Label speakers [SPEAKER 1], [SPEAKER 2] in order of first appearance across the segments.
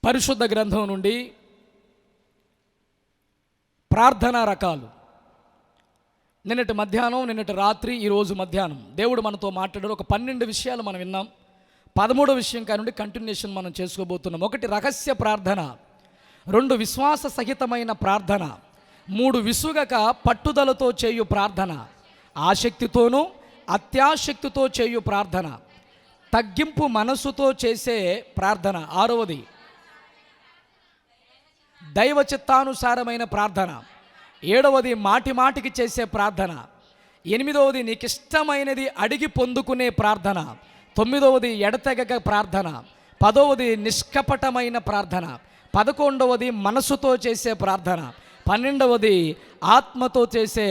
[SPEAKER 1] పరిశుద్ధ గ్రంథం నుండి ప్రార్థనా రకాలు. నిన్నటి మధ్యాహ్నం, నిన్నటి రాత్రి, ఈరోజు మధ్యాహ్నం దేవుడు మనతో మాట్లాడారు. ఒక 12 విషయాలు మనం విన్నాం. 13వ విషయం కానుండి కంటిన్యూషన్ మనం చేసుకోబోతున్నాం. 1 రహస్య ప్రార్థన, 2 విశ్వాస సహితమైన ప్రార్థన, 3 విసుగక పట్టుదలతో చేయు ప్రార్థన, ఆసక్తితోనూ అత్యాసక్తితో చేయు ప్రార్థన, తగ్గింపు మనసుతో చేసే ప్రార్థన, 6వది దైవ చిత్తానుసారమైన ప్రార్థన, 7వది మాటి మాటికి చేసే ప్రార్థన, 8వది నీకు ఇష్టమైనది అడిగి పొందుకునే ప్రార్థన, 9వది ఎడతెగక ప్రార్థన, 10వది నిష్కపటమైన ప్రార్థన, 11వది మనసుతో చేసే ప్రార్థన, 12వది ఆత్మతో చేసే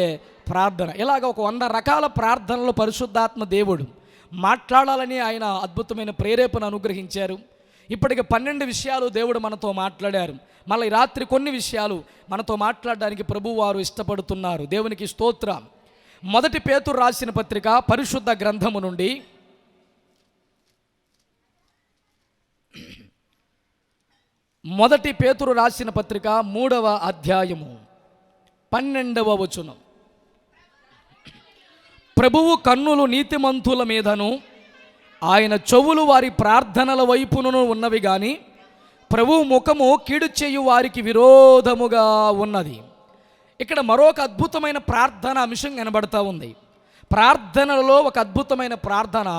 [SPEAKER 1] ప్రార్థన. ఇలాగ ఒక 100 రకాల ప్రార్థనలు పరిశుద్ధాత్మ దేవుడు మాట్లాడాలని ఆయన అద్భుతమైన ప్రేరేపణ అనుగ్రహించారు. ఇప్పటికి 12 విషయాలు దేవుడు మనతో మాట్లాడారు. మళ్ళీ రాత్రి కొన్ని విషయాలు మనతో మాట్లాడడానికి ప్రభువారు ఇష్టపడుతున్నారు. దేవునికి స్తోత్రం. 1 పేతురు రాసిన పత్రిక పరిశుద్ధ గ్రంథము నుండి 1 పేతురు రాసిన పత్రిక 3వ అధ్యాయము 12వ వచనం. ప్రభువు కన్నులు నీతిమంతుల మీదను ఆయన చెవులు వారి ప్రార్థనల వైపును ఉన్నవి కానీ ప్రభువు ముఖము కీడు చేయు వారికి విరోధముగా ఉన్నది. ఇక్కడ మరొక అద్భుతమైన ప్రార్థన అంశం కనబడతా ఉంది. ప్రార్థనలో ఒక అద్భుతమైన ప్రార్థన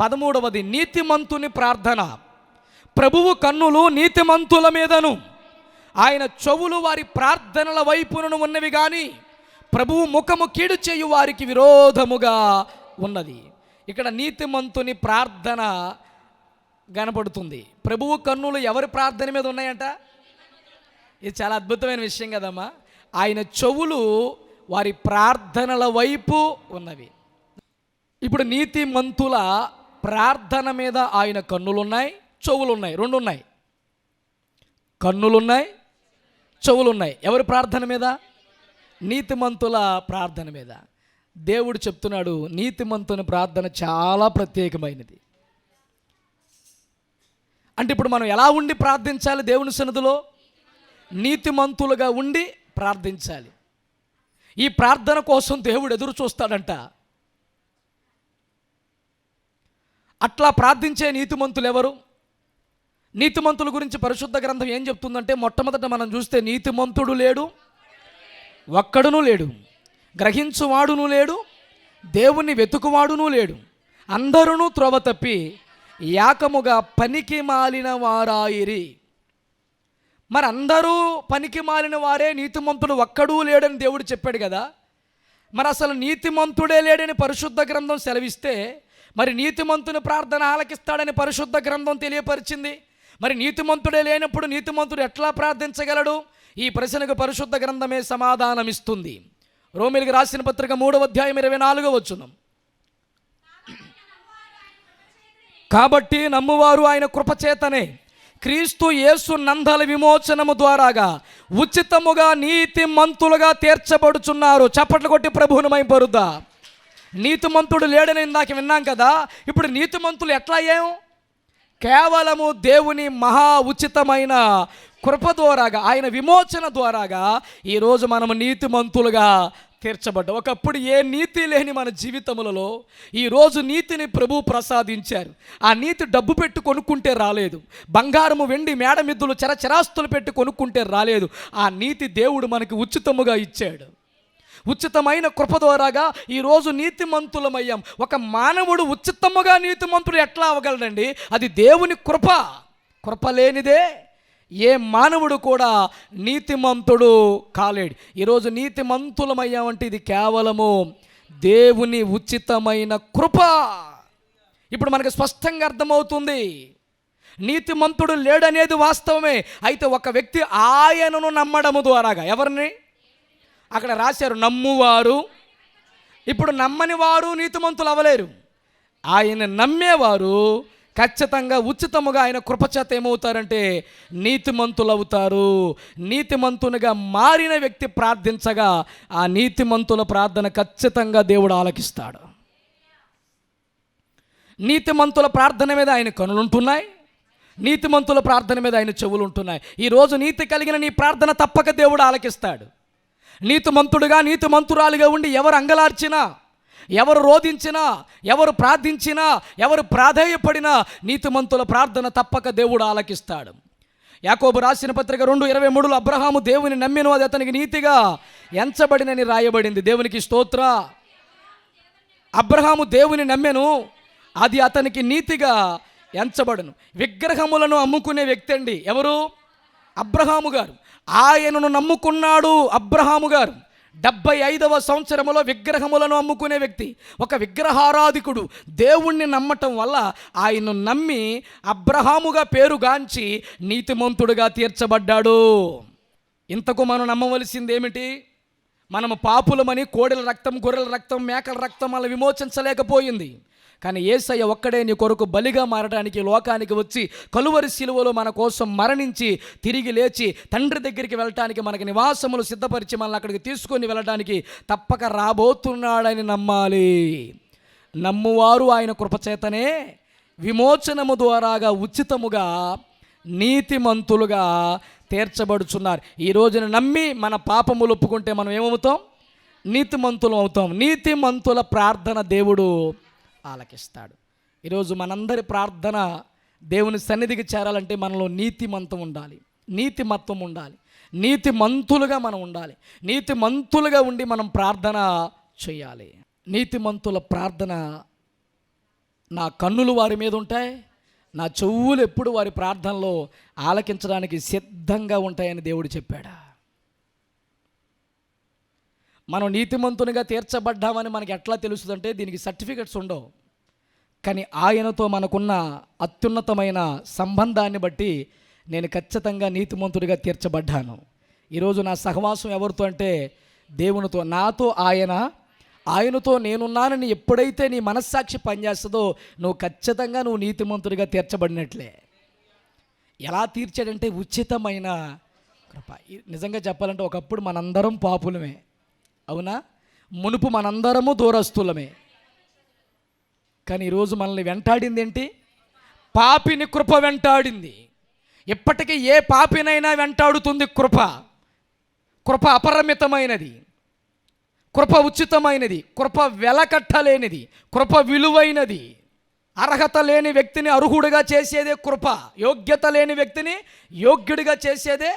[SPEAKER 1] 13వది నీతిమంతుని ప్రార్థన. ప్రభువు కన్నులు నీతిమంతుల మీదను ఆయన చెవులు వారి ప్రార్థనల వైపును ఉన్నవి కానీ ప్రభువు ముఖము కీడు చేయు వారికి విరోధముగా ఉన్నది. ఇక్కడ నీతిమంతుని ప్రార్థన కనపడుతుంది. ప్రభువు కన్నులు ఎవరి ప్రార్థన మీద ఉన్నాయంట? ఇది చాలా అద్భుతమైన విషయం కదమ్మా. ఆయన చెవులు వారి ప్రార్థనల వైపు ఉన్నవి. ఇప్పుడు నీతిమంతుల ప్రార్థన మీద ఆయన కన్నులున్నాయి, చెవులున్నాయి, 2 ఉన్నాయి. కన్నులున్నాయి, చెవులున్నాయి. ఎవరి ప్రార్థన మీద? నీతిమంతుల ప్రార్థన మీద. దేవుడు చెప్తున్నాడు నీతిమంతుని ప్రార్థన చాలా ప్రత్యేకమైనది. అంటే ఇప్పుడు మనం ఎలా ఉండి ప్రార్థించాలి? దేవుని సన్నిధిలో నీతిమంతులుగా ఉండి ప్రార్థించాలి. ఈ ప్రార్థన కోసం దేవుడు ఎదురు చూస్తాడంట. అట్లా ప్రార్థించే నీతిమంతులు ఎవరు? నీతిమంతుల గురించి పరిశుద్ధ గ్రంథం ఏం చెప్తుందంటే, మొట్టమొదట మనం చూస్తే నీతిమంతుడు లేడు, ఒక్కడునూ లేడు, గ్రహించువాడును లేడు, దేవుణ్ణి వెతుకువాడును లేడు, అందరూ త్రోవ తప్పి యాకముగా పనికి మాలిన వారాయిరి. మరి అందరూ పనికి మాలిన వారే, నీతిమంతుడు ఒక్కడూ లేడని దేవుడు చెప్పాడు కదా. మరి అసలు నీతిమంతుడే లేడని పరిశుద్ధ గ్రంథం సెలవిస్తే, మరి నీతిమంతుని ప్రార్థన ఆలకిస్తాడని పరిశుద్ధ గ్రంథం తెలియపరిచింది. మరి నీతిమంతుడే లేనప్పుడు నీతిమంతుడు ఎట్లా ప్రార్థించగలడు? ఈ ప్రశ్నకు పరిశుద్ధ గ్రంథమే సమాధానమిస్తుంది. రోమీయులకు రాసిన పత్రిక 3వ అధ్యాయం 24వ వచనం. కాబట్టి నమ్మువారు ఆయన కృపచేతనే క్రీస్తు యేసు నందల విమోచనము ద్వారాగా ఉచితముగా నీతిమంతులుగా తీర్చబడుచున్నారు. చప్పట్లు కొట్టి ప్రభువుని మహిమపరుద్దా. నీతిమంతుడు లేడని ఇందాక విన్నాం కదా. ఇప్పుడు నీతిమంతులు ఎట్లా అయ్యాం? కేవలము దేవుని మహా ఉచితమైన కృప ద్వారాగా, ఆయన విమోచన ద్వారాగా ఈరోజు మనము నీతిమంతులుగా తీర్చబడ్డాం. ఒకప్పుడు ఏ నీతి లేని మన జీవితములలో ఈరోజు నీతిని ప్రభు ప్రసాదించారు. ఆ నీతి డబ్బు పెట్టి కొనుక్కుంటే రాలేదు, బంగారము వెండి మేడమిద్దులు చరాస్తులు పెట్టి కొనుక్కుంటే రాలేదు. ఆ నీతి దేవుడు మనకి ఉచితముగా ఇచ్చాడు. ఉచితమైన కృప ద్వారాగా ఈరోజు నీతిమంతులమయ్యాం. ఒక మానవుడు ఉచితముగా నీతిమంతుడు ఎట్లా అవ్వగలడండి? అది దేవుని కృప. కృప లేనిదే ఏ మానవుడు కూడా నీతిమంతుడు కాలేడు. ఈరోజు నీతిమంతులమయ్యామంటే ఇది కేవలము దేవుని ఉచితమైన కృప. ఇప్పుడు మనకు స్పష్టంగా అర్థమవుతుంది, నీతిమంతుడు లేడనేది వాస్తవమే. అయితే ఒక వ్యక్తి ఆయనను నమ్మడము ద్వారాగా, ఎవరిని? అక్కడ రాశారు నమ్మువారు. ఇప్పుడు నమ్మని వారు నీతిమంతులు అవ్వలేరు. ఆయన నమ్మేవారు ఖచ్చితంగా ఉచితముగా ఆయన కృపచేత ఏమవుతారంటే నీతిమంతులు అవుతారు. నీతిమంతునిగా మారిన వ్యక్తి ప్రార్థించగా ఆ నీతిమంతుల ప్రార్థన ఖచ్చితంగా దేవుడు ఆలకిస్తాడు. నీతిమంతుల ప్రార్థన మీద ఆయన కనులుంటున్నాయి, నీతిమంతుల ప్రార్థన మీద ఆయన చెవులు ఉంటున్నాయి. ఈరోజు నీతి కలిగిన నీ ప్రార్థన తప్పక దేవుడు ఆలకిస్తాడు. నీతిమంతుడుగా నీతిమంతురాలుగా ఉండి ఎవరు అంగలార్చినా, ఎవరు రోధించినా, ఎవరు ప్రార్థించినా, ఎవరు ప్రాధేయపడినా నీతిమంతుల ప్రార్థన తప్పక దేవుడు ఆలకిస్తాడు. యాకోబు రాసిన పత్రిక 2:23 అబ్రహాము దేవుని నమ్మెను, అది అతనికి నీతిగా ఎంచబడినని రాయబడింది. దేవునికి స్తోత్ర. అబ్రహాము దేవుని నమ్మెను, అది అతనికి నీతిగా ఎంచబడును. విగ్రహములను అమ్ముకునే వ్యక్తి అండి ఎవరు? అబ్రహాము గారు. ఆయనను నమ్ముకున్నాడు అబ్రహాము గారు. 75వ సంవత్సరములో విగ్రహములను అమ్ముకునే వ్యక్తి, ఒక విగ్రహారాధికుడు దేవుణ్ణి నమ్మటం వల్ల ఆయన్ను నమ్మి అబ్రహాముగా పేరుగాంచి నీతిమంతుడుగా తీర్చబడ్డాడు. ఇంతకు మనం నమ్మవలసింది ఏమిటి? మనము పాపులమని కోడెల రక్తం, గొర్రెల రక్తం, మేకల రక్తం అలా విమోచించలేకపోయింది. కానీ యేసయ్య ఒక్కడే నీ కొరకు బలిగా మారడానికి లోకానికి వచ్చి కలువరి శిలువలో మన కోసం మరణించి తిరిగి లేచి తండ్రి దగ్గరికి వెళ్ళటానికి మనకి నివాసములు సిద్ధపరిచి మనల్ని అక్కడికి తీసుకొని వెళ్ళడానికి తప్పక రాబోతున్నాడని నమ్మాలి. నమ్మువారు ఆయన కృపచేతనే విమోచనము ద్వారాగా ఉచితముగా నీతిమంతులుగా తీర్చబడుచున్నారు. ఈ రోజున నమ్మి మన పాపములు ఒప్పుకుంటే మనం ఏమవుతాం? నీతిమంతులు అవుతాం. నీతిమంతుల ప్రార్థన దేవుడు ఆలకిస్తాడు. ఈరోజు మనందరి ప్రార్థన దేవుని సన్నిధికి చేరాలంటే మనలో నీతిమంతం ఉండాలి, నీతిమత్వం ఉండాలి, నీతిమంతులుగా మనం ఉండాలి. నీతిమంతులుగా ఉండి మనం ప్రార్థన చేయాలి. నీతిమంతుల ప్రార్థన నా కన్నులు వారి మీద ఉంటాయి, నా చెవులు ఎప్పుడు వారి ప్రార్థనలో ఆలకించడానికి సిద్ధంగా ఉంటాయని దేవుడు చెప్పాడు. మనం నీతిమంతునిగా తీర్చబడ్డామని మనకి ఎట్లా తెలుస్తుందంటే దీనికి సర్టిఫికెట్స్ ఉండవు. కానీ ఆయనతో మనకున్న అత్యున్నతమైన సంబంధాన్ని బట్టి నేను ఖచ్చితంగా నీతిమంతుడిగా తీర్చబడ్డాను. ఈరోజు నా సహవాసం ఎవరితో అంటే దేవునితో. నాతో ఆయనతో నేనున్నానని ఎప్పుడైతే నీ మనస్సాక్షి పనిచేస్తుందో నువ్వు ఖచ్చితంగా నువ్వు నీతిమంతుడిగా తీర్చబడినట్లే. ఎలా తీర్చాడంటే ఉచితమైన కృప. నిజంగా చెప్పాలంటే ఒకప్పుడు మనందరం పాపులమే, అవునా? మునుపు మనందరము దూరస్తులమే. కానీ ఈరోజు మనల్ని వెంటాడింది ఏంటి? పాపిని కృప వెంటాడింది. ఇప్పటికీ ఏ పాపినైనా వెంటాడుతుంది కృప. కృప అపరిమితమైనది, కృప ఉచితమైనది, కృప వెలకట్టలేనిది, కృప విలువైనది. అర్హత లేని వ్యక్తిని అర్హుడిగా చేసేదే కృప, యోగ్యత లేని వ్యక్తిని యోగ్యుడిగా చేసేదే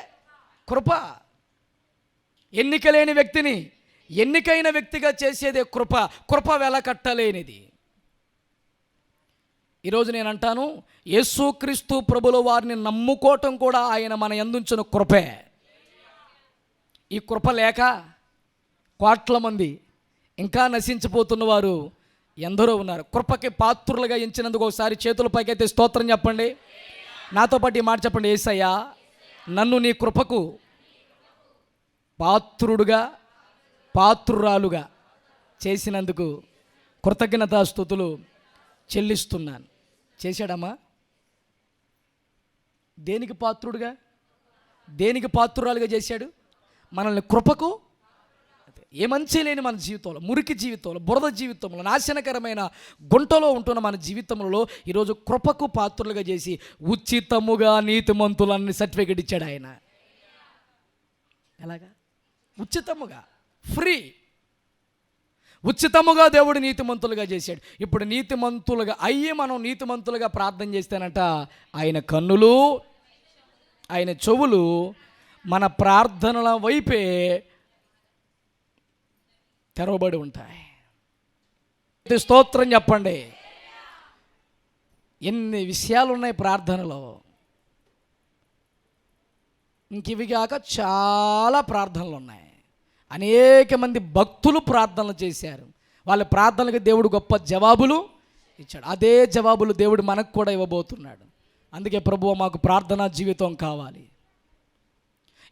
[SPEAKER 1] కృప, ఎన్నిక లేని వ్యక్తిని ఎన్నికైన వ్యక్తిగా చేసేదే కృప. కృప వెలకట్టలేనిది. ఈరోజు నేను అంటాను, యేసుక్రీస్తు ప్రభుల వారిని నమ్ముకోవటం కూడా ఆయన మన యందుంచిన కృపే. ఈ కృప లేక కోట్ల మంది ఇంకా నశించిపోతున్న వారు ఎందరో ఉన్నారు. కృపకి పాత్రులుగా ఎంచినందుకు ఒకసారి చేతుల పైకైతే స్తోత్రం చెప్పండి. నాతో పాటు ఈ మాట చెప్పండి, యేసయ్యా నన్ను నీ కృపకు పాత్రుడుగా పాత్రురాలుగా చేసినందుకు కృతజ్ఞతాస్తుతులు చెల్లిస్తున్నాను. చేశాడమ్మా? దేనికి పాత్రుడుగా, దేనికి పాత్రురాలుగా చేశాడు? మనల్ని కృపకు. ఏ మంచి లేని మన జీవితంలో, మురికి జీవితంలో, బురద జీవితంలో, నాశనకరమైన గుంటలో ఉంటున్న మన జీవితంలో ఈరోజు కృపకు పాత్రులుగా చేసి ఉచితముగా నీతిమంతులన్నీ సర్టిఫికెట్ ఇచ్చాడు ఆయన. ఎలాగా? ఉచితముగా, ఫ్రీ, ఉచితముగా దేవుడు నీతిమంతులుగా చేశాడు. ఇప్పుడు నీతిమంతులుగా అయ్యి మనం నీతిమంతులుగా ప్రార్థన చేస్తానంట ఆయన కన్నులు, ఆయన చెవులు మన ప్రార్థనల వైపే తెరవబడి ఉంటాయి. స్తోత్రం చెప్పండి. ఎన్ని విషయాలు ఉన్నాయి ప్రార్థనలో. ఇంక ఇవి కాక చాలా ప్రార్థనలు ఉన్నాయి. అనేక మంది భక్తులు ప్రార్థనలు చేశారు. వాళ్ళ ప్రార్థనలకు దేవుడు గొప్ప జవాబులు ఇచ్చాడు. అదే జవాబులు దేవుడు మనకు కూడా ఇవ్వబోతున్నాడు. అందుకే ప్రభువా మాకు ప్రార్థనా జీవితం కావాలి.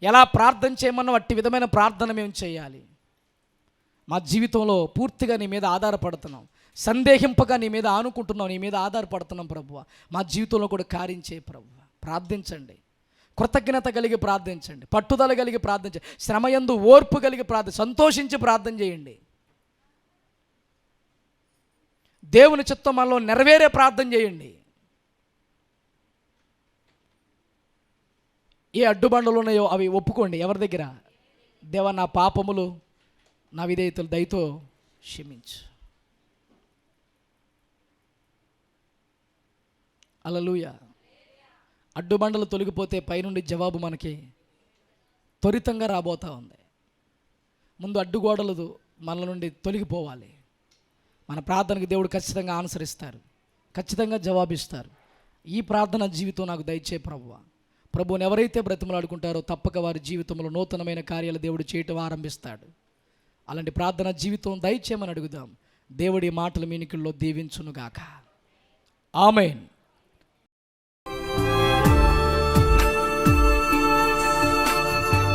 [SPEAKER 1] ఎలా ప్రార్థన చేయమన్నా అట్టి విధమైన ప్రార్థన మేము చేయాలి. మా జీవితంలో పూర్తిగా నీ మీద ఆధారపడుతున్నాం, సందేహింపగా నీ మీద ఆనుకుంటున్నాం, నీ మీద ఆధారపడుతున్నాం ప్రభువా. మా జీవితంలో కూడా కార్యం చేయి ప్రభువా. ప్రార్థించండి, కృతజ్ఞత కలిగి ప్రార్థించండి, పట్టుదల కలిగి ప్రార్థించండి, శ్రమయందు ఓర్పు కలిగి సంతోషించి ప్రార్థన చేయండి. దేవుని చిత్తం మనలో నెరవేరే ప్రార్థన చేయండి. ఏ అడ్డుబండలు ఉన్నాయో అవి ఒప్పుకోండి. ఎవరి దగ్గర? దేవా, నా పాపములు, నా విధేయతలు దయతో క్షమించు. హల్లెలూయా. అడ్డుబండలు తొలగిపోతే పైనుండి జవాబు మనకి త్వరితంగా రాబోతా ఉంది. ముందు అడ్డుగోడలు మన నుండి తొలగిపోవాలి. మన ప్రార్థనకు దేవుడు ఖచ్చితంగా ఆన్సర్ ఇస్తారు, ఖచ్చితంగా జవాబిస్తారు. ఈ ప్రార్థన జీవితం నాకు దయచే ప్రభువా. ప్రభువుని ఎవరైతే బ్రతిమలాడుకుంటారో తప్పక వారి జీవితంలో నూతనమైన కార్యాలు దేవుడు చేయటం ఆరంభిస్తాడు. అలాంటి ప్రార్థన జీవితం దయచేయమని అడుగుదాం. దేవుడి మాటలు మీనికిల్లో దీవించునుగాక. ఆమేన్.